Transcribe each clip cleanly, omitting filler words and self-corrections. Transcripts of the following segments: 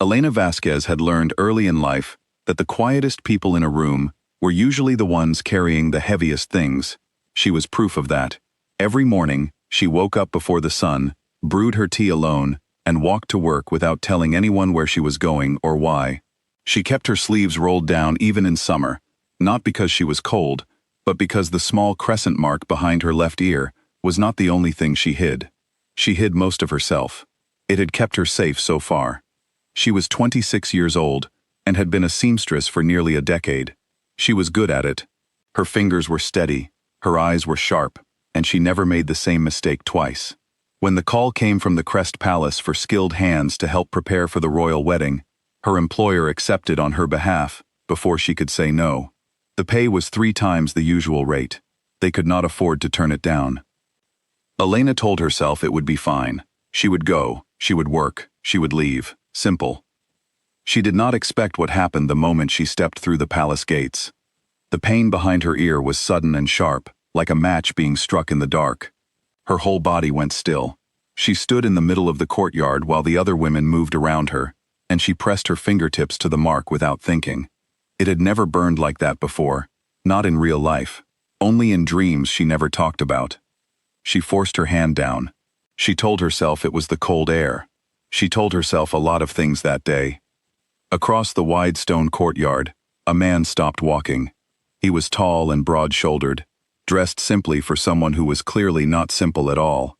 Elena Vasquez had learned early in life that the quietest people in a room were usually the ones carrying the heaviest things. She was proof of that. Every morning, she woke up before the sun, brewed her tea alone, and walked to work without telling anyone where she was going or why. She kept her sleeves rolled down even in summer, not because she was cold, but because the small crescent mark behind her left ear was not the only thing she hid. She hid most of herself. It had kept her safe so far. She was 26 years old and had been a seamstress for nearly a decade. She was good at it. Her fingers were steady, her eyes were sharp, and she never made the same mistake twice. When the call came from the Crest Palace for skilled hands to help prepare for the royal wedding, her employer accepted on her behalf before she could say no. The pay was 3 times the usual rate. They could not afford to turn it down. Elena told herself it would be fine. She would go, she would work, she would leave. Simple. She did not expect what happened the moment she stepped through the palace gates. The pain behind her ear was sudden and sharp, like a match being struck in the dark. Her whole body went still. She stood in the middle of the courtyard while the other women moved around her, and she pressed her fingertips to the mark without thinking. It had never burned like that before, not in real life. Only in dreams she never talked about. She forced her hand down. She told herself it was the cold air. She told herself a lot of things that day. Across the wide stone courtyard, a man stopped walking. He was tall and broad-shouldered, dressed simply for someone who was clearly not simple at all.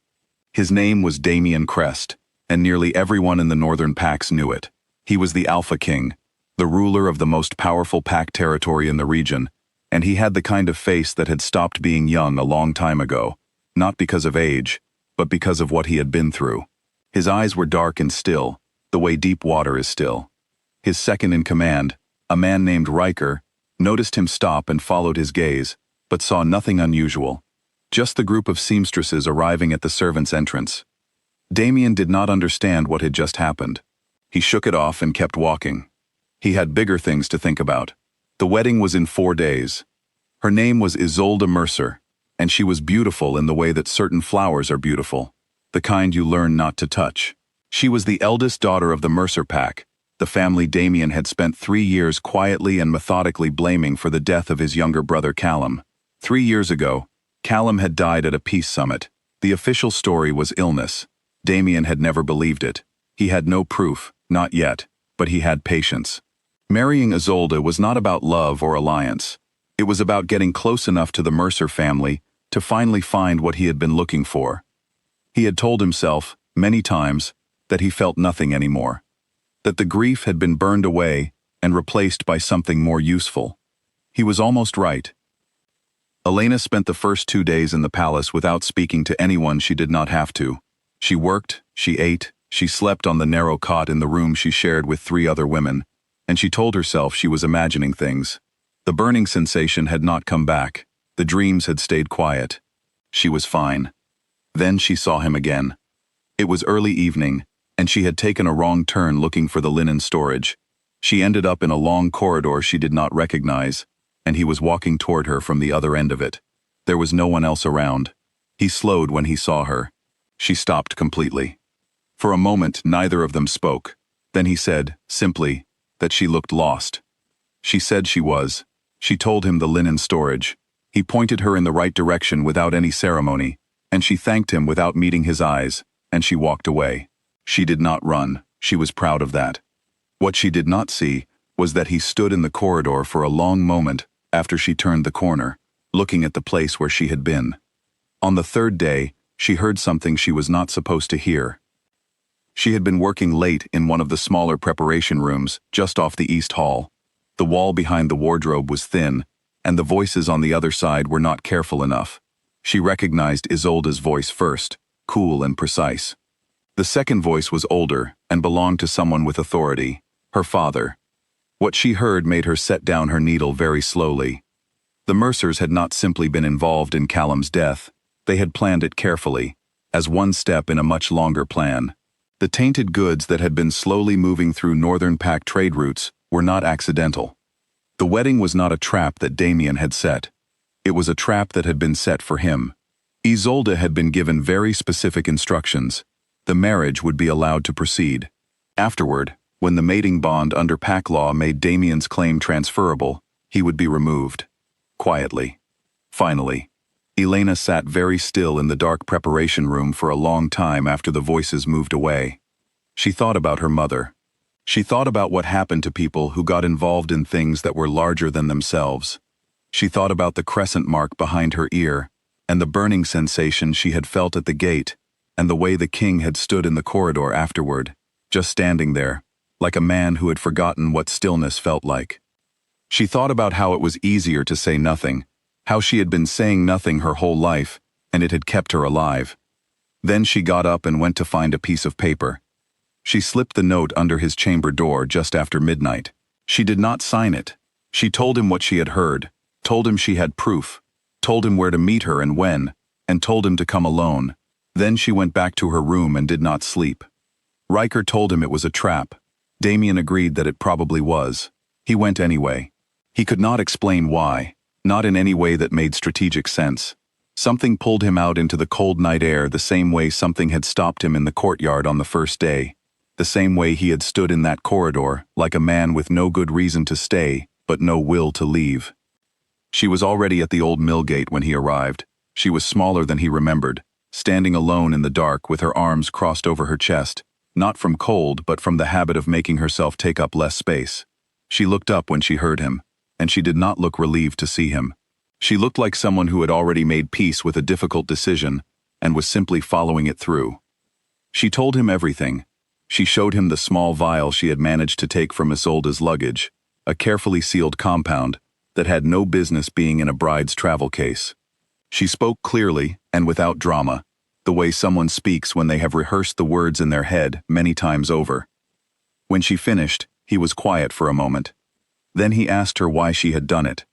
His name was Damien Crest, and nearly everyone in the northern packs knew it. He was the Alpha King, the ruler of the most powerful pack territory in the region, and he had the kind of face that had stopped being young a long time ago, not because of age, but because of what he had been through. His eyes were dark and still, the way deep water is still. His second in command, a man named Riker, noticed him stop and followed his gaze, but saw nothing unusual. Just the group of seamstresses arriving at the servants' entrance. Damien did not understand what had just happened. He shook it off and kept walking. He had bigger things to think about. The wedding was in 4 days. Her name was Isolde Mercer, and she was beautiful in the way that certain flowers are beautiful, the kind you learn not to touch. She was the eldest daughter of the Mercer pack, the family Damien had spent 3 years quietly and methodically blaming for the death of his younger brother Callum. 3 years ago, Callum had died at a peace summit. The official story was illness. Damien had never believed it. He had no proof, not yet, but he had patience. Marrying Isolde was not about love or alliance. It was about getting close enough to the Mercer family to finally find what he had been looking for. He had told himself, many times, that he felt nothing anymore, that the grief had been burned away and replaced by something more useful. He was almost right. Elena spent the first 2 days in the palace without speaking to anyone she did not have to. She worked, she ate, she slept on the narrow cot in the room she shared with 3 other women, and she told herself she was imagining things. The burning sensation had not come back. The dreams had stayed quiet. She was fine. Then she saw him again. It was early evening, and she had taken a wrong turn looking for the linen storage. She ended up in a long corridor she did not recognize, and he was walking toward her from the other end of it. There was no one else around. He slowed when he saw her. She stopped completely. For a moment, neither of them spoke. Then he said, simply, that she looked lost. She said she was. She told him the linen storage. He pointed her in the right direction without any ceremony, and she thanked him without meeting his eyes, and she walked away. She did not run. She was proud of that. What she did not see was that he stood in the corridor for a long moment after she turned the corner, looking at the place where she had been. On the 3rd day, she heard something she was not supposed to hear. She had been working late in one of the smaller preparation rooms just off the East Hall. The wall behind the wardrobe was thin, and the voices on the other side were not careful enough. She recognized Isolde's voice first, cool and precise. The second voice was older and belonged to someone with authority, her father. What she heard made her set down her needle very slowly. The Mercers had not simply been involved in Callum's death, they had planned it carefully, as one step in a much longer plan. The tainted goods that had been slowly moving through northern pack trade routes were not accidental. The wedding was not a trap that Damien had set. It was a trap that had been set for him. Isolde had been given very specific instructions. The marriage would be allowed to proceed. Afterward, When the mating bond under pack law made Damien's claim transferable, he would be removed. Quietly. Finally. Elena sat very still in the dark preparation room for a long time after the voices moved away. She thought about her mother. She thought about what happened to people who got involved in things that were larger than themselves. She thought about the crescent mark behind her ear, and the burning sensation she had felt at the gate, and the way the king had stood in the corridor afterward, just standing there, like a man who had forgotten what stillness felt like. She thought about how it was easier to say nothing, how she had been saying nothing her whole life, and it had kept her alive. Then she got up and went to find a piece of paper. She slipped the note under his chamber door just after midnight. She did not sign it. She told him what she had heard, told him she had proof, told him where to meet her and when, and told him to come alone. Then she went back to her room and did not sleep. Riker told him it was a trap. Damien agreed that it probably was. He went anyway. He could not explain why, not in any way that made strategic sense. Something pulled him out into the cold night air the same way something had stopped him in the courtyard on the first day, the same way he had stood in that corridor, like a man with no good reason to stay, but no will to leave. She was already at the old mill gate when he arrived. She was smaller than he remembered, standing alone in the dark with her arms crossed over her chest, not from cold but from the habit of making herself take up less space. She looked up when she heard him, and she did not look relieved to see him. She looked like someone who had already made peace with a difficult decision and was simply following it through. She told him everything. She showed him the small vial she had managed to take from Isolde's luggage, a carefully sealed compound that had no business being in a bride's travel case. She spoke clearly and without drama, the way someone speaks when they have rehearsed the words in their head many times over. When she finished, he was quiet for a moment. Then he asked her why she had done it.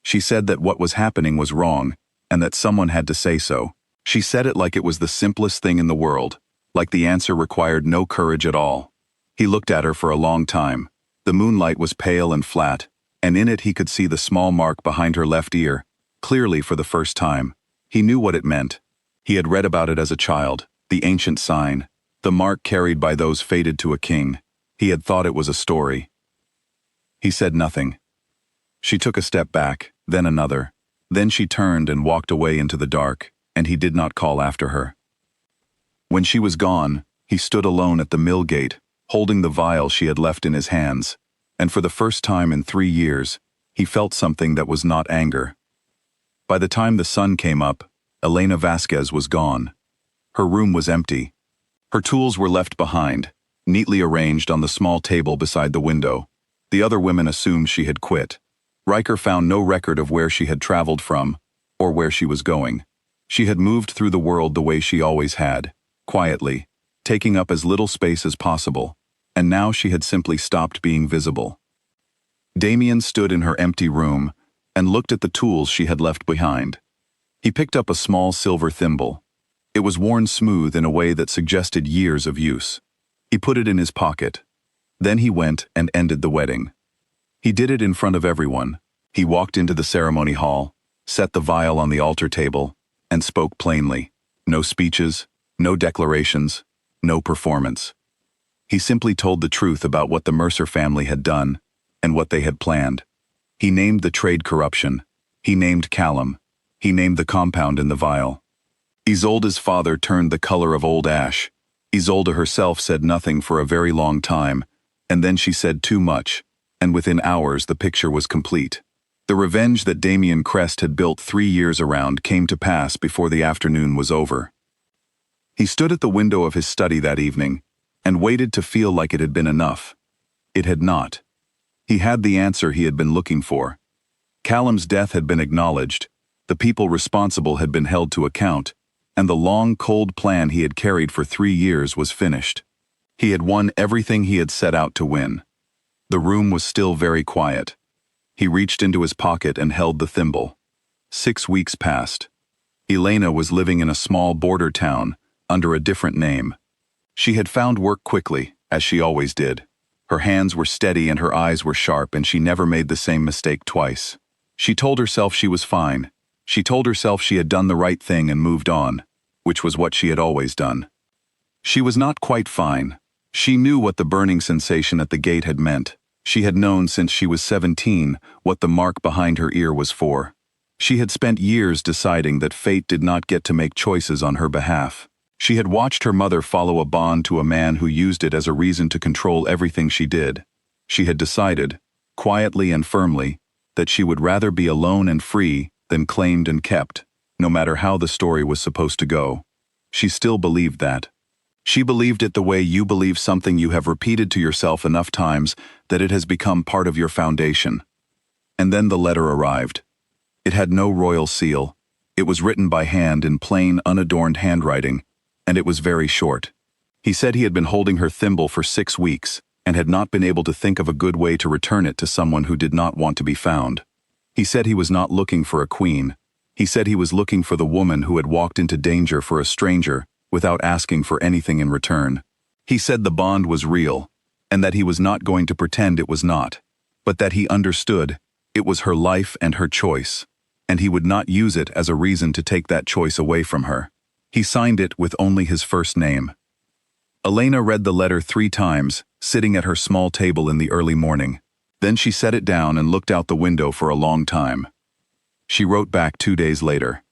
She said that what was happening was wrong, and that someone had to say so. She said it like it was the simplest thing in the world, like the answer required no courage at all. He looked at her for a long time. The moonlight was pale and flat, and in it he could see the small mark behind her left ear, clearly for the first time. He knew what it meant. He had read about it as a child, the ancient sign, the mark carried by those fated to a king. He had thought it was a story. He said nothing. She took a step back, then another. Then she turned and walked away into the dark, and he did not call after her. When she was gone, he stood alone at the mill gate, holding the vial she had left in his hands, and for the first time in 3 years, he felt something that was not anger. By the time the sun came up, Elena Vasquez was gone. Her room was empty. Her tools were left behind, neatly arranged on the small table beside the window. The other women assumed she had quit. Riker found no record of where she had traveled from, or where she was going. She had moved through the world the way she always had, quietly, taking up as little space as possible, and now she had simply stopped being visible. Damien stood in her empty room and looked at the tools she had left behind. He picked up a small silver thimble. It was worn smooth in a way that suggested years of use. He put it in his pocket. Then he went and ended the wedding. He did it in front of everyone. He walked into the ceremony hall, set the vial on the altar table, and spoke plainly. No speeches, no declarations, no performance. He simply told the truth about what the Mercer family had done and what they had planned. He named the trade corruption. He named Callum. He named the compound in the vial. Isolde's father turned the color of old ash. Isolde herself said nothing for a very long time, and then she said too much, and within hours the picture was complete. The revenge that Damien Crest had built 3 years around came to pass before the afternoon was over. He stood at the window of his study that evening, and waited to feel like it had been enough. It had not. He had the answer he had been looking for. Callum's death had been acknowledged, the people responsible had been held to account, and the long, cold plan he had carried for 3 years was finished. He had won everything he had set out to win. The room was still very quiet. He reached into his pocket and held the thimble. 6 weeks passed. Elena was living in a small border town, under a different name. She had found work quickly, as she always did. Her hands were steady and her eyes were sharp, and she never made the same mistake twice. She told herself she was fine. She told herself she had done the right thing and moved on, which was what she had always done. She was not quite fine. She knew what the burning sensation at the gate had meant. She had known since she was 17 what the mark behind her ear was for. She had spent years deciding that fate did not get to make choices on her behalf. She had watched her mother follow a bond to a man who used it as a reason to control everything she did. She had decided, quietly and firmly, that she would rather be alone and free than claimed and kept, no matter how the story was supposed to go. She still believed that. She believed it the way you believe something you have repeated to yourself enough times that it has become part of your foundation. And then the letter arrived. It had no royal seal. It was written by hand in plain, unadorned handwriting, and it was very short. He said he had been holding her thimble for 6 weeks and had not been able to think of a good way to return it to someone who did not want to be found. He said he was not looking for a queen. He said he was looking for the woman who had walked into danger for a stranger without asking for anything in return. He said the bond was real, and that he was not going to pretend it was not, but that he understood it was her life and her choice, and he would not use it as a reason to take that choice away from her. He signed it with only his first name. Elena read the letter 3 times, sitting at her small table in the early morning. Then she set it down and looked out the window for a long time. She wrote back 2 days later.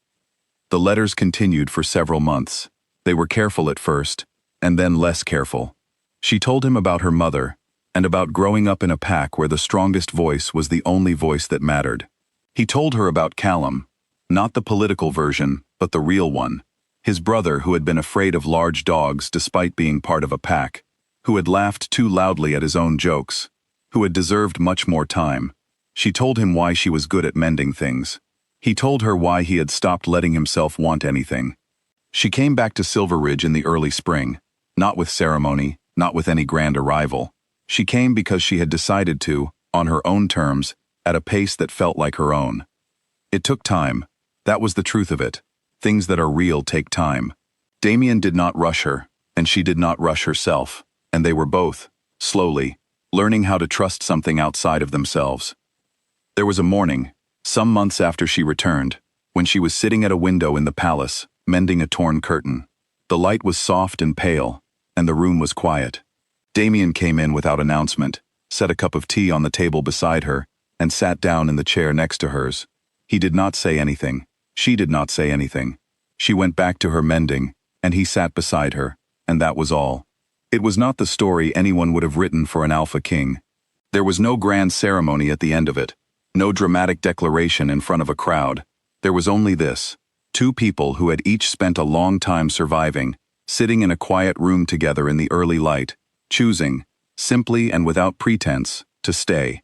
The letters continued for several months. They were careful at first, and then less careful. She told him about her mother, and about growing up in a pack where the strongest voice was the only voice that mattered. He told her about Callum, not the political version, but the real one. His brother who had been afraid of large dogs despite being part of a pack, who had laughed too loudly at his own jokes, who had deserved much more time. She told him why she was good at mending things. He told her why he had stopped letting himself want anything. She came back to Silver Ridge in the early spring, not with ceremony, not with any grand arrival. She came because she had decided to, on her own terms, at a pace that felt like her own. It took time. That was the truth of it. Things that are real take time. Damien did not rush her, and she did not rush herself, and they were both, slowly, learning how to trust something outside of themselves. There was a morning, some months after she returned, when she was sitting at a window in the palace, mending a torn curtain. The light was soft and pale, and the room was quiet. Damien came in without announcement, set a cup of tea on the table beside her, and sat down in the chair next to hers. He did not say anything. She did not say anything. She went back to her mending, and he sat beside her, and that was all. It was not the story anyone would have written for an alpha king. There was no grand ceremony at the end of it, no dramatic declaration in front of a crowd. There was only this: 2 people who had each spent a long time surviving, sitting in a quiet room together in the early light, choosing, simply and without pretense, to stay.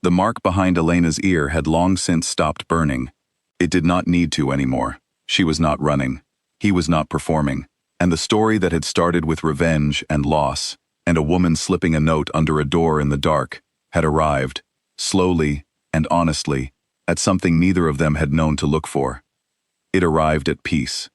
The mark behind Elena's ear had long since stopped burning. It did not need to anymore. She was not running. He was not performing. And the story that had started with revenge and loss, and a woman slipping a note under a door in the dark, had arrived, slowly and honestly, at something neither of them had known to look for. It arrived at peace.